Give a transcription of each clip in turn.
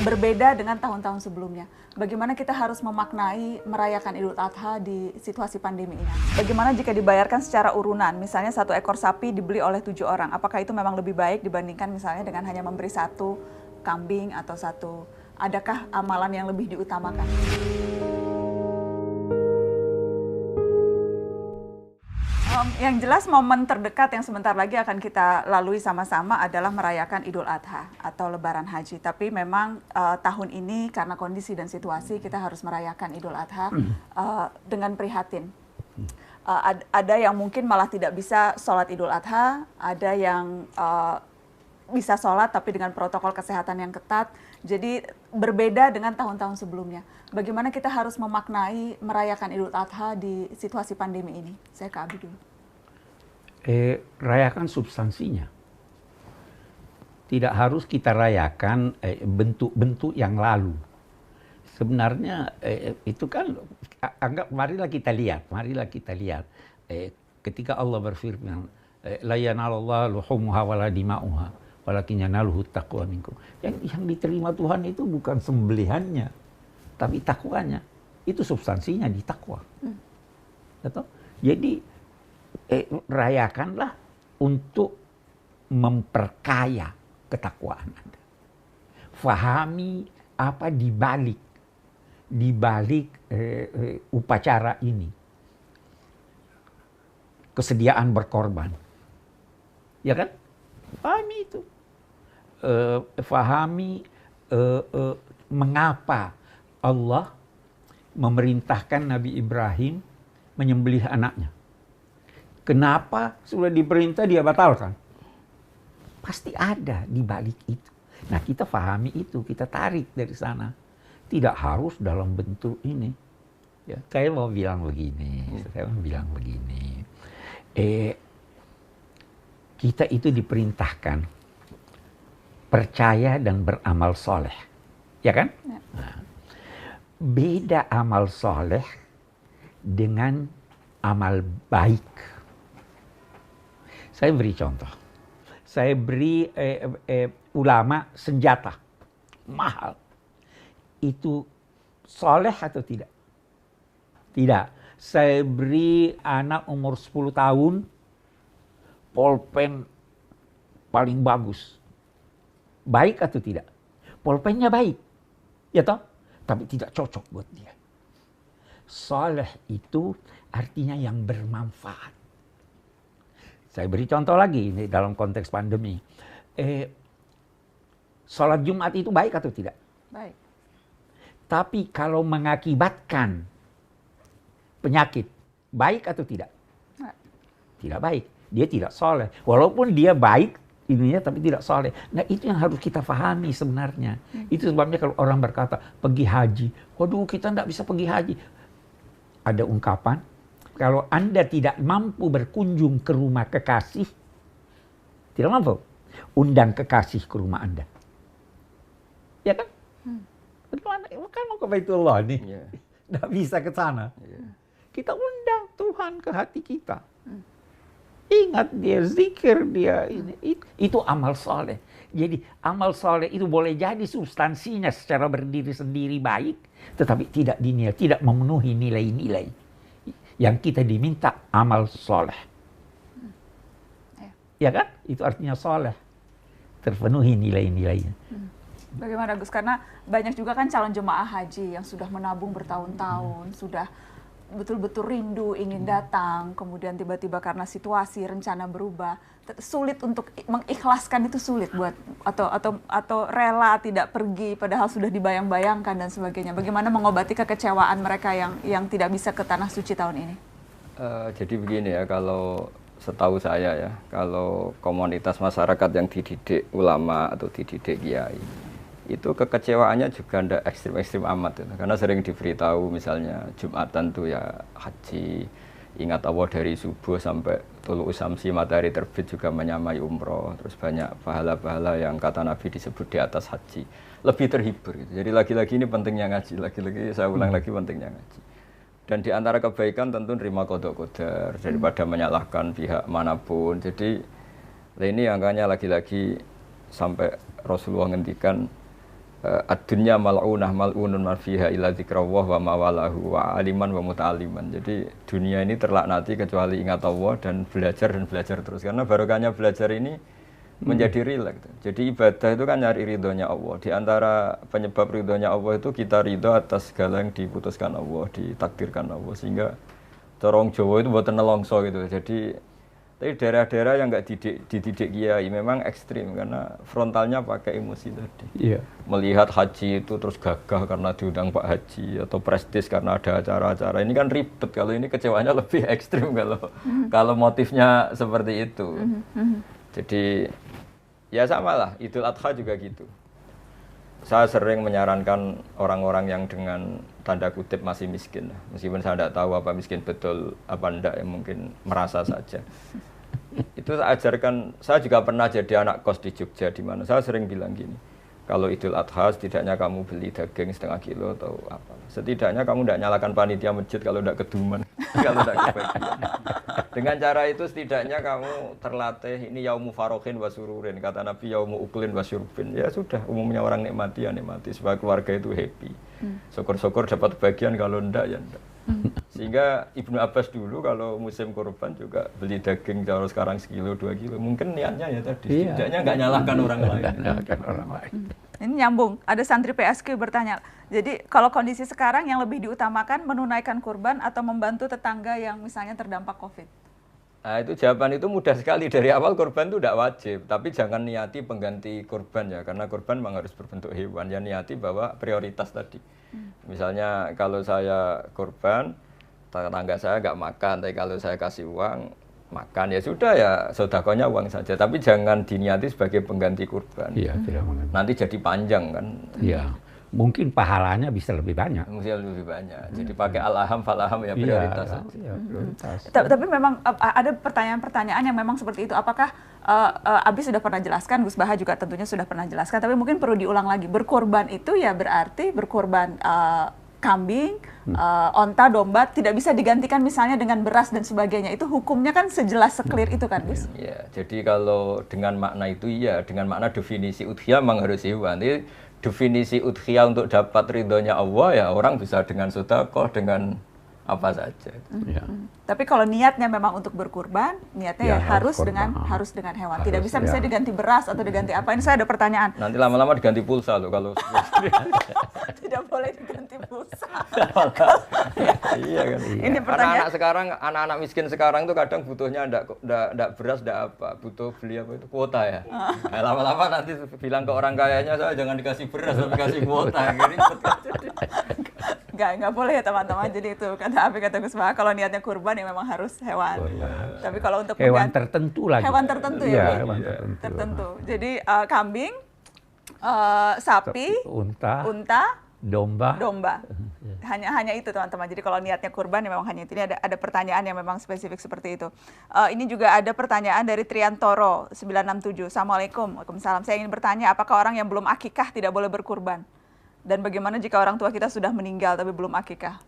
berbeda dengan tahun-tahun sebelumnya. Bagaimana kita harus memaknai merayakan Idul Adha di situasi pandemi ini? Bagaimana jika dibayarkan secara urunan, misalnya 1 ekor sapi dibeli oleh 7 orang, apakah itu memang lebih baik dibandingkan misalnya dengan hanya memberi 1 kambing atau 1, adakah amalan yang lebih diutamakan? Yang jelas momen terdekat yang sebentar lagi akan kita lalui sama-sama adalah merayakan Idul Adha atau Lebaran Haji. Tapi memang tahun ini karena kondisi dan situasi kita harus merayakan Idul Adha dengan prihatin. Ada yang mungkin malah tidak bisa sholat Idul Adha, ada yang bisa sholat tapi dengan protokol kesehatan yang ketat. Jadi berbeda dengan tahun-tahun sebelumnya. Bagaimana kita harus memaknai merayakan Idul Adha di situasi pandemi ini? Saya ke Abi dulu. Rayakan substansinya. Tidak harus kita rayakan bentuk-bentuk yang lalu. Sebenarnya itu kan marilah kita lihat. Ketika Allah berfirman, la yanalallahu luhumuha wala dima'uha walakin yanaluhu taqwa minkum. Yang diterima Tuhan itu bukan sembelihannya, tapi takwanya. Itu substansinya di takwa. Jadi rayakanlah untuk memperkaya ketakwaan Anda. Fahami apa di balik upacara ini. Kesediaan berkorban. Ya kan? Pahami itu. Fahami mengapa Allah memerintahkan Nabi Ibrahim menyembelih anaknya. Kenapa sudah diperintah dia batalkan? Pasti ada di balik itu. Nah, kita pahami itu, kita tarik dari sana. Tidak harus dalam bentuk ini. Ya, saya mau bilang begini. Kita itu diperintahkan percaya dan beramal soleh. Ya kan? Ya. Nah, beda amal soleh dengan amal baik. Saya beri contoh. Saya beri ulama senjata. Mahal. Itu soleh atau tidak? Tidak. Saya beri anak umur 10 tahun. Polpen paling bagus. Baik atau tidak? Polpennya baik. Ya toh? Tapi tidak cocok buat dia. Soleh itu artinya yang bermanfaat. Saya beri contoh lagi ini dalam konteks pandemi. Sholat Jumat itu baik atau tidak? Baik. Tapi kalau mengakibatkan penyakit, baik atau tidak? Nah. Tidak baik. Dia tidak soleh. Walaupun dia baik ininya tapi tidak soleh. Nah, itu yang harus kita pahami sebenarnya. Itu sebabnya kalau orang berkata pergi haji, waduh kita tidak bisa pergi haji. Ada ungkapan, kalau Anda tidak mampu berkunjung ke rumah kekasih, tidak mampu, undang kekasih ke rumah Anda. Ya kan? Bagaimana? Kan mau ke Baitullah nih. Tidak bisa ke sana. Kita undang Tuhan ke hati kita. Ingat dia, zikir dia. Itu amal soleh. Jadi amal soleh itu boleh jadi substansinya secara berdiri sendiri baik, tetapi tidak dinilai, tidak memenuhi nilai-nilai yang kita diminta amal soleh. Ya kan? Itu artinya soleh. Terpenuhi nilai-nilainya. Bagaimana Gus? Karena banyak juga kan calon jemaah haji yang sudah menabung bertahun-tahun, sudah betul-betul rindu ingin datang, kemudian tiba-tiba karena situasi, rencana berubah, sulit untuk mengikhlaskan, itu sulit buat atau rela tidak pergi padahal sudah dibayang-bayangkan dan sebagainya. Bagaimana mengobati kekecewaan mereka yang tidak bisa ke tanah suci tahun ini? Jadi begini ya, kalau setahu saya ya, kalau komunitas masyarakat yang dididik ulama atau dididik kiai, itu kekecewaannya juga tidak ekstrim-ekstrim amat ya. Karena sering diberitahu misalnya Jumatan tuh ya haji, ingat Allah dari subuh sampai tulu usamsi matahari terbit juga menyamai umroh, terus banyak pahala-pahala yang kata Nabi disebut di atas haji, lebih terhibur gitu. Jadi lagi-lagi ini pentingnya ngaji, lagi-lagi saya ulang lagi pentingnya ngaji. Dan di antara kebaikan tentu nerima qada qadar daripada menyalahkan pihak manapun. Jadi ini angkanya lagi-lagi sampai Rasulullah ngendikan ad-dunya mal'unah mal'unun ma fiha illa dzikrullah wa mawalahu wa aliman wa muta'alliman. Jadi dunia ini terlaknati kecuali ingat Allah dan belajar terus. Karena barokahnya belajar ini menjadi rileks. Jadi ibadah itu kan nyari ridhonya Allah. Di antara penyebab ridhonya Allah itu kita ridho atas segala yang diputuskan Allah, ditakdirkan Allah. Sehingga corong Jawa itu buatan nelongso gitu. Jadi tapi daerah-daerah yang nggak dididik kiai memang ekstrim karena frontalnya pakai emosi tadi. Iya. Melihat haji itu terus gagah karena diundang Pak Haji atau prestis karena ada acara-acara. Ini kan ribet, kalau ini kecewanya lebih ekstrim kalau motifnya seperti itu. Jadi ya sama lah, Idul Adha juga gitu. Saya sering menyarankan orang-orang yang dengan tanda kutip masih miskin, meskipun saya tidak tahu apa miskin betul apa enggak, ya mungkin merasa saja. Itu saya ajarkan, saya juga pernah jadi anak kos di Jogja, di mana saya sering bilang gini, kalau Idul Adha setidaknya kamu beli daging setengah kilo atau apa, setidaknya kamu tidak nyalakan panitia masjid kalau tidak keduman, kalau tidak kebagian. Dengan cara itu setidaknya kamu terlatih, ini yaumu farokhin wa sururin, kata Nabi yaumu uklin wa syurbin. Ya sudah, umumnya orang nikmati ya nikmati, supaya keluarga itu happy. Syukur-syukur dapat bagian, kalau enggak ya enggak. Sehingga Ibnu Abbas dulu kalau musim kurban juga beli daging kalau sekarang sekilo 2 kilo. Mungkin niatnya ya tadi, setidaknya enggak nyalahkan orang lain. Ini nyambung, ada santri PSQ bertanya, jadi kalau kondisi sekarang yang lebih diutamakan menunaikan kurban atau membantu tetangga yang misalnya terdampak COVID? Nah itu jawaban itu mudah sekali, dari awal kurban itu tidak wajib, tapi jangan niati pengganti kurban ya, karena kurban memang harus berbentuk hewan, ya niati bahwa prioritas tadi. Misalnya kalau saya kurban, tetangga saya nggak makan, tapi kalau saya kasih uang, makan ya sudah ya sedekahnya uang saja, tapi jangan diniati sebagai pengganti kurban. Iya, tidak mengganti. Nanti jadi panjang kan. Iya. Mungkin pahalanya bisa lebih banyak. Mungkin lebih banyak. Jadi pakai al-aham fal-aham ya prioritas saja. Iya, prioritas. Tapi memang ada pertanyaan-pertanyaan yang memang seperti itu. Apakah Abi sudah pernah jelaskan, Gus Baha juga tentunya sudah pernah jelaskan, tapi mungkin perlu diulang lagi. Berkorban itu ya berarti berkorban kambing, onta, domba, tidak bisa digantikan misalnya dengan beras dan sebagainya. Itu hukumnya kan sejelas seklir itu kan, Gus? Iya, jadi kalau dengan makna itu iya, dengan makna definisi udhiyah memang harus hewan. Jadi definisi udhiyah untuk dapat ridhonya Allah ya orang bisa dengan sedekah, dengan apa saja. Tapi kalau niatnya memang untuk berkurban, niatnya ya harus kurban. harus dengan hewan. Tidak bisa misalnya diganti beras atau diganti apa. Ini saya ada pertanyaan. Nanti lama-lama diganti pulsa loh kalau Tidak boleh diganti pulsa. Iya kan. Ini pertanyaan. Anak-anak sekarang, anak-anak miskin sekarang tuh kadang butuhnya enggak beras, enggak apa, butuh beli apa itu kuota ya. Nah, lama-lama nanti bilang ke orang kayanya, saya jangan dikasih beras, tapi kasih kuota. Enggak boleh ya teman-teman. Jadi itu kata Gus Baha, kalau niatnya kurban ya memang harus hewan. Tapi kalau untuk hewan tertentu lagi. Hewan tertentu ya. Iya, Bu? hewan tertentu. Jadi kambing, sapi, unta, domba. Hanya itu teman-teman. Jadi kalau niatnya kurban ya memang hanya itu. Ini ada pertanyaan yang memang spesifik seperti itu. Ini juga ada pertanyaan dari Triantoro 967. Assalamualaikum. Waalaikumsalam. Saya ingin bertanya, apakah orang yang belum akikah tidak boleh berkurban? Dan bagaimana jika orang tua kita sudah meninggal tapi belum akikah?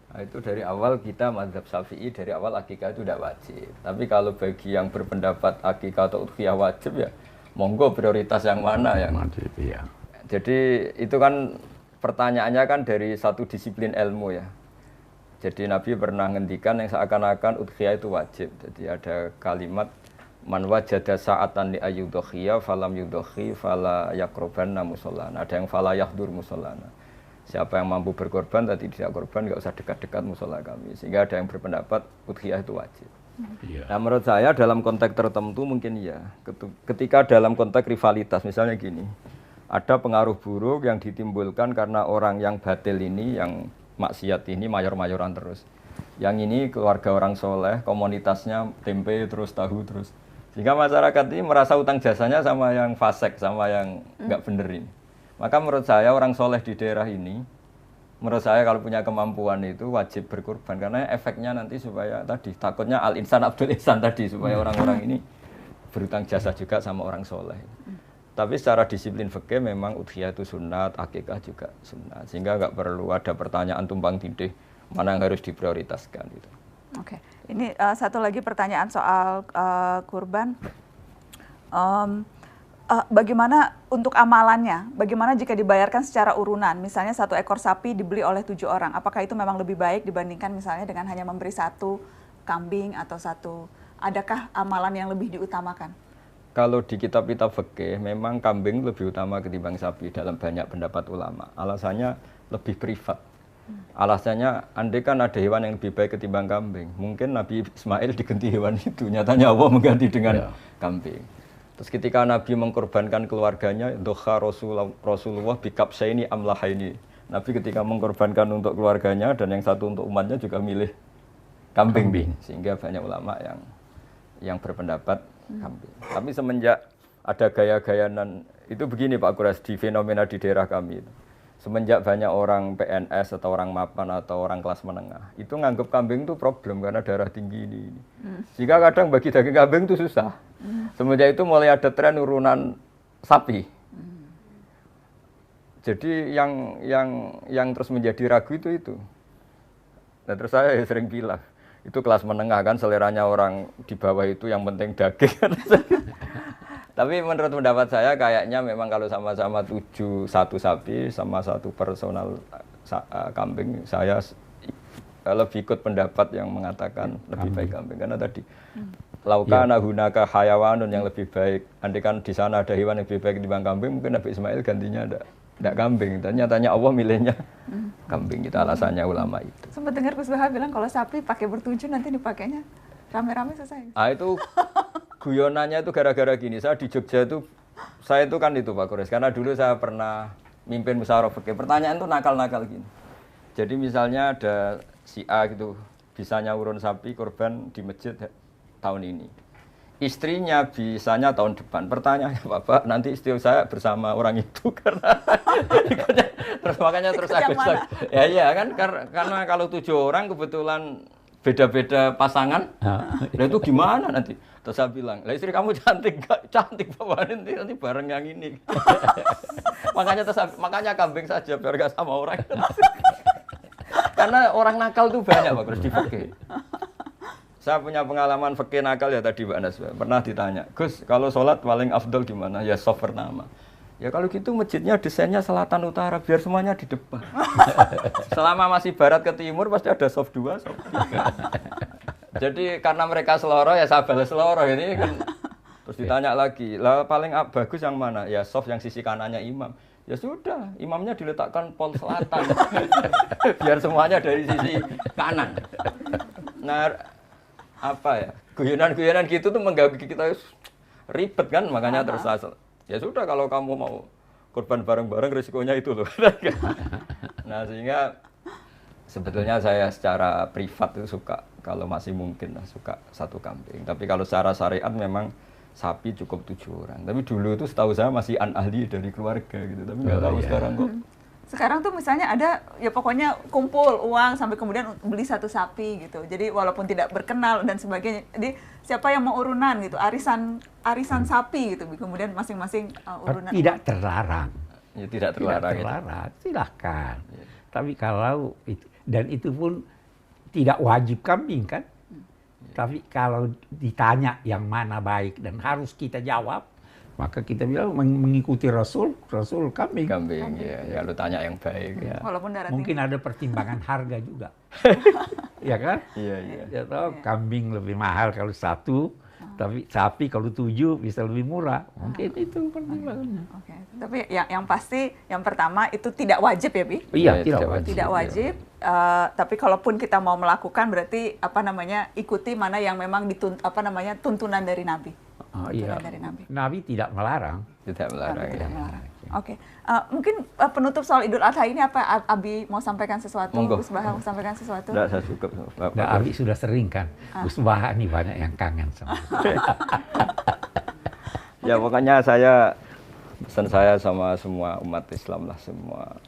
Nah, itu dari awal kita mazhab Syafi'i, dari awal akikah itu tidak wajib. Tapi kalau bagi yang berpendapat akikah atau udhiyah wajib ya monggo, prioritas yang mana yang wajib, ya. Jadi itu kan pertanyaannya kan dari satu disiplin ilmu ya. Jadi Nabi pernah ngendikan yang seakan-akan udhiyah itu wajib. Jadi ada kalimat man wajada sa'atan li ayyudhiya falam yudhi fala yaqrubanna musallana. Ada yang fala yahdur musallana. Siapa yang mampu berkorban tapi tidak korban enggak usah dekat-dekat musala kami. Sehingga ada yang berpendapat udhiyah itu wajib. Nah menurut saya dalam konteks tertentu mungkin ya. Ketika dalam konteks rivalitas misalnya gini, ada pengaruh buruk yang ditimbulkan karena orang yang batil ini, yang maksiat ini mayor-mayoran terus. Yang ini keluarga orang soleh, komunitasnya tempe terus, tahu terus. Sehingga masyarakat ini merasa utang jasanya sama yang fasik, sama yang nggak bener ini. Maka menurut saya orang soleh di daerah ini, menurut saya kalau punya kemampuan itu wajib berkorban. Karena efeknya nanti supaya tadi, takutnya al-insan abdul ihsan tadi, supaya orang-orang ini berutang jasa juga sama orang soleh. Tapi secara disiplin fikih memang udhiyah itu sunat, akikah juga sunat. Sehingga nggak perlu ada pertanyaan tumpang tindih mana yang harus diprioritaskan gitu. Oke, ini satu lagi pertanyaan soal kurban. bagaimana untuk amalannya? Bagaimana jika dibayarkan secara urunan? Misalnya 1 ekor sapi dibeli oleh 7 orang. Apakah itu memang lebih baik dibandingkan misalnya dengan hanya memberi 1 kambing atau 1? Adakah amalan yang lebih diutamakan? Kalau di kitab-kitab fikih memang kambing lebih utama ketimbang sapi dalam banyak pendapat ulama. Alasannya lebih privat. Alasannya andai kan ada hewan yang lebih baik ketimbang kambing, mungkin Nabi Ismail diganti hewan itu. Nyatanya Allah mengganti dengan kambing. Terus ketika Nabi mengkorbankan keluarganya, doha Rasulullah bikabsaini amlahaini. Nabi ketika mengkorbankan untuk keluarganya dan yang satu untuk umatnya juga milih kambing. Sehingga banyak ulama yang berpendapat kambing. Tapi semenjak ada gaya-gayanan, itu begini Pak Kuras, di fenomena di daerah kami itu. Semenjak banyak orang PNS atau orang mapan atau orang kelas menengah, itu nganggap kambing itu problem karena darah tinggi ini. Jika kadang bagi daging kambing itu susah. Semenjak itu mulai ada tren urunan sapi. Jadi yang terus menjadi ragu itu. Nah, terus saya sering bilang, itu kelas menengah kan, seleranya orang di bawah itu yang penting daging. Tapi menurut pendapat saya kayaknya memang kalau sama-sama 7 1 sapi sama 1 personal kambing, saya lebih ikut pendapat yang mengatakan lebih baik kambing. Karena tadi laukana hunaka hayawanun yang lebih baik, andai kan di sana ada hewan yang lebih baik dibanding kambing, mungkin Nabi Ismail gantinya ada kambing. Dan nyatanya Allah milihnya kambing. Itu alasannya ulama itu. Sempat dengar Gus Baha bilang kalau sapi pakai bertujuh nanti dipakainya rame-rame selesai. Itu guyonannya itu gara-gara gini. Saya di Jogja itu, saya itu kan itu Pak Kores, karena dulu saya pernah mimpin musyawarah fikih. Pertanyaan itu nakal-nakal gini. Jadi misalnya ada si A gitu, bisanya urun sapi korban di masjid tahun ini. Istrinya bisanya tahun depan. Pertanyaannya Bapak, nanti istri saya bersama orang itu karena terus makanya terus aku ya kan karena kalau 7 orang kebetulan beda-beda pasangan, nah itu gimana nanti? Terus saya bilang, lah istri kamu cantik, gak cantik Bapak, nanti bareng yang ini. makanya kambing saja biar gak sama orang. Karena orang nakal tuh banyak Pak Gus di fikih. Saya punya pengalaman fikih nakal ya tadi Mbak Naswa. Pernah ditanya, Gus kalau sholat paling afdal gimana? Ya soft pertama. Ya kalau gitu masjidnya desainnya selatan utara biar semuanya di depan. Selama masih barat ke timur pasti ada soft 2, soft 3. Jadi karena mereka seloro ya saya balas seloro ini kan. Terus ditanya lagi, lah paling bagus yang mana? Ya soft yang sisi kanannya imam. Ya sudah, imamnya diletakkan pol selatan. Biar semuanya dari sisi kanan. Nah, apa ya? Guyonan-guyonan gitu tuh mengganggu kita ribet kan, makanya terus ya sudah kalau kamu mau korban bareng-bareng risikonya itu loh. Nah sehingga sebetulnya saya secara privat itu suka kalau masih mungkin suka 1 kambing. Tapi kalau secara syariat memang sapi cukup 7 orang. Tapi dulu itu setahu saya masih ahli dari keluarga gitu. Tapi nggak tahu sekarang kok. Sekarang tuh misalnya ada ya pokoknya kumpul uang sampai kemudian beli 1 sapi gitu. Jadi walaupun tidak berkenal dan sebagainya. Jadi siapa yang mau urunan gitu, arisan sapi gitu. Kemudian masing-masing urunan. Tidak terlarang. Ya, tidak terlarang. Silahkan. Ya. Tapi kalau itu, dan itu pun tidak wajib kambing kan. Tapi kalau ditanya yang mana baik dan harus kita jawab, maka kita bilang mengikuti Rasul kambing. Kambing, ya lu tanya yang baik. Ya. Walaupun darah mungkin tinggi. Ada pertimbangan harga juga. Ya kan? Iya. Ya tahu kambing lebih mahal kalau 1, tapi sapi kalau 7 bisa lebih murah. Mungkin itu pertimbangannya. Oke. Tapi yang pasti yang pertama itu tidak wajib ya, Bi? Iya, tidak wajib. Tidak wajib. Tapi kalaupun kita mau melakukan berarti ikuti mana yang memang tuntunan dari Nabi. Iya. Dari Nabi. Nabi tidak melarang. Tidak melarang. Tidak melarang. Oke. Mungkin penutup soal Idul Adha ini apa Abi mau sampaikan sesuatu? Gus Baha mau sampaikan sesuatu? Tidak, saya cukup. Nah, Abi sudah sering kan. Gus Baha nih banyak yang kangen sama. Ya pokoknya pesan saya sama semua umat Islam lah, semua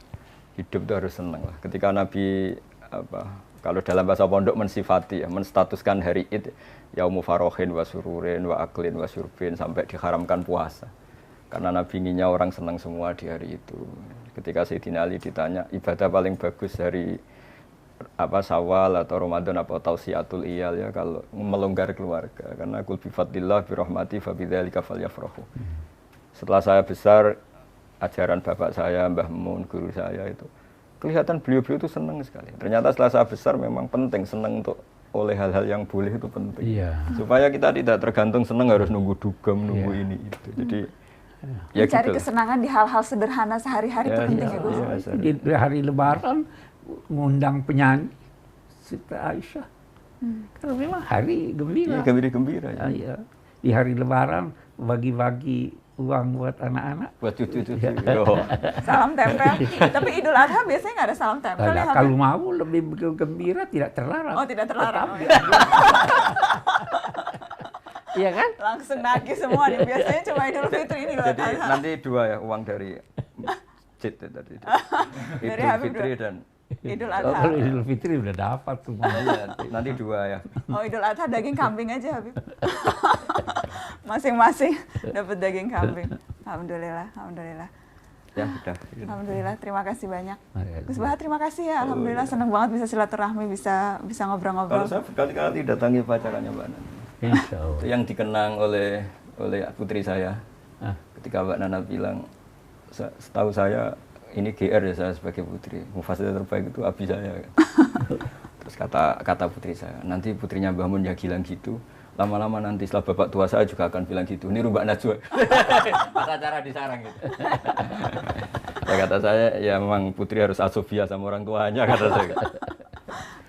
hidup itu harus senang lah. Ketika Nabi kalau dalam bahasa pondok mensifati, menstatuskan hari Id yaumu farohin wa sururin wa aklin wa syurbin sampai diharamkan puasa. Karena Nabi inginnya orang senang semua di hari itu. Ketika Sayyidina Ali ditanya ibadah paling bagus hari Syawal atau Ramadan apa tausiatul iyal ya, kalau melonggar keluarga. Karena kul bi fadlillah bi rahmati fa bidzalika falyafrahu. setelah saya besar, ajaran bapak saya, Mbah Mun, guru saya itu, kelihatan beliau-beliau itu senang sekali. Ternyata setelah saya besar memang penting, senang untuk oleh hal-hal yang boleh itu penting. Iya. Supaya kita tidak tergantung senang harus nunggu dugem, nunggu ini itu. Jadi ya Mencari gitu. kesenangan di hal-hal sederhana sehari-hari itu penting ya Gus. Di hari Lebaran ngundang penyanyi Siti Aisyah. Karena memang hari gembira. Iya, gembira-gembira. Ya. Iya. Di hari Lebaran bagi-bagi uang buat anak-anak. Buat cucu-cucu. Salam tempel. Tapi Idul Adha biasanya nggak ada salam tempel ya. Habib? Kalau mau lebih gembira tidak terlarang. Oh tidak terlarang. Oh, ya. Iya kan? Langsung nagih semua nih. Biasanya cuma Idul Fitri ini Idul Jadi Adha. nanti dua ya uang dari masjid ya tadi. Dari Idul Habib Fitri dua. dan Idul Kalau Adha. Idul Fitri udah dapat semua. iya, nanti dua ya. Oh Idul Adha daging kambing aja Habib. Masing-masing dapat daging kambing. Alhamdulillah, alhamdulillah. Ya sudah. Alhamdulillah, terima kasih banyak. Makasih. Gus Bahat, terima kasih ya. Alhamdulillah, senang banget bisa silaturahmi, bisa Kalau ngobrol-ngobrol. saya berkali-kali datangi pacarannya Mbak Nana. Insya Allah. Itu yang dikenang oleh putri saya. Ah. Ketika Mbak Nana bilang, setahu saya ini GR ya saya sebagai putri. Mufassir terbaik itu abi saya. Terus kata putri saya, nanti putrinya Mbah Mun ya bilang gitu. Lama-lama nanti setelah bapak tua saya juga akan bilang gitu. Ini Mbak Najwa. Pas acara di sarang gitu. Ya kata saya, ya memang putri harus asofia sama orang tuanya kata saya.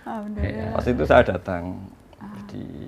Alhamdulillah. Pas itu saya datang di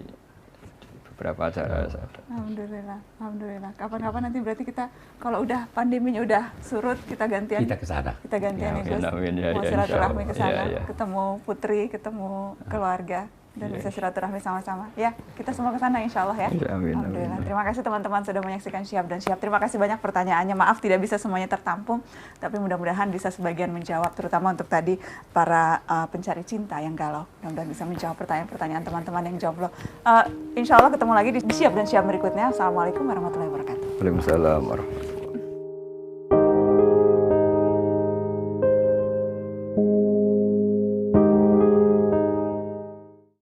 beberapa acara saya datang. Alhamdulillah, alhamdulillah. Kapan-kapan nanti berarti kita kalau udah pandeminya udah surut kita gantian. Kita ke sana. Kita gantian Ya, ya, Gus. amin, ya, Mau ya, silaturahmi ke insyaallah. sana, Ya, ya. ketemu putri, ketemu keluarga dan Ya, bisa silaturahmi sama-sama. Ya, kita semua ke sana insya Allah ya. Ya, amin, Alhamdulillah. amin. Terima kasih teman-teman sudah menyaksikan Syihab dan Syihab. Terima kasih banyak pertanyaannya. Maaf tidak bisa semuanya tertampung, tapi mudah-mudahan bisa sebagian menjawab, terutama untuk tadi para pencari cinta yang galau. Mudah-mudahan bisa menjawab pertanyaan-pertanyaan teman-teman yang jomblo. Insya Allah ketemu lagi di Syihab dan Syihab berikutnya. Assalamualaikum warahmatullahi wabarakatuh. Waalaikumsalam warahmatullahi wabarakatuh.